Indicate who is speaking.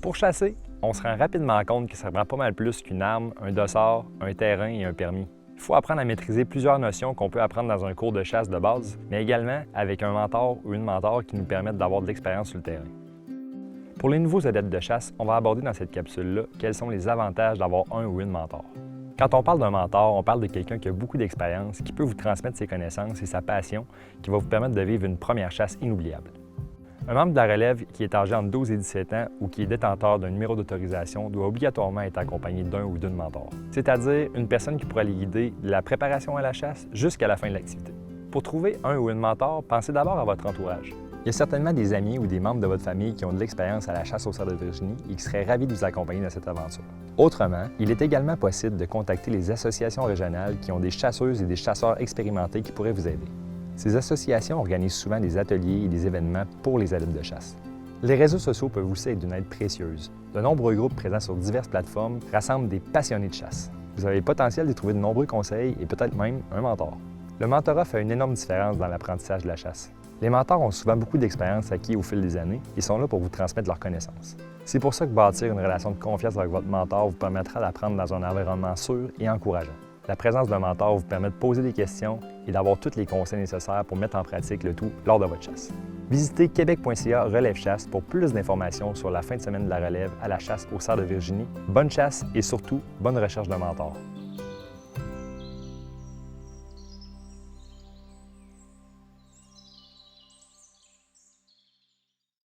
Speaker 1: Pour chasser, on se rend rapidement compte que ça prend pas mal plus qu'une arme, un dossard, un terrain et un permis. Il faut apprendre à maîtriser plusieurs notions qu'on peut apprendre dans un cours de chasse de base, mais également avec un mentor ou une mentor qui nous permettent d'avoir de l'expérience sur le terrain. Pour les nouveaux adeptes de chasse, on va aborder dans cette capsule-là quels sont les avantages d'avoir un ou une mentor. Quand on parle d'un mentor, on parle de quelqu'un qui a beaucoup d'expérience, qui peut vous transmettre ses connaissances et sa passion, qui va vous permettre de vivre une première chasse inoubliable. Un membre de la relève qui est âgé entre 12 et 17 ans ou qui est détenteur d'un numéro d'autorisation doit obligatoirement être accompagné d'un ou d'une mentor, c'est-à-dire une personne qui pourra les guider de la préparation à la chasse jusqu'à la fin de l'activité. Pour trouver un ou une mentor, pensez d'abord à votre entourage. Il y a certainement des amis ou des membres de votre famille qui ont de l'expérience à la chasse au cerf de Virginie et qui seraient ravis de vous accompagner dans cette aventure. Autrement, il est également possible de contacter les associations régionales qui ont des chasseuses et des chasseurs expérimentés qui pourraient vous aider. Ces associations organisent souvent des ateliers et des événements pour les adeptes de chasse. Les réseaux sociaux peuvent aussi être d'une aide précieuse. De nombreux groupes présents sur diverses plateformes rassemblent des passionnés de chasse. Vous avez le potentiel d'y trouver de nombreux conseils et peut-être même un mentor. Le mentorat fait une énorme différence dans l'apprentissage de la chasse. Les mentors ont souvent beaucoup d'expérience acquise au fil des années et sont là pour vous transmettre leurs connaissances. C'est pour ça que bâtir une relation de confiance avec votre mentor vous permettra d'apprendre dans un environnement sûr et encourageant. La présence d'un mentor vous permet de poser des questions et d'avoir tous les conseils nécessaires pour mettre en pratique le tout lors de votre chasse. Visitez québec.ca Relève Chasse pour plus d'informations sur la fin de semaine de la relève à la chasse au cerf de Virginie. Bonne chasse et surtout, bonne recherche de mentor.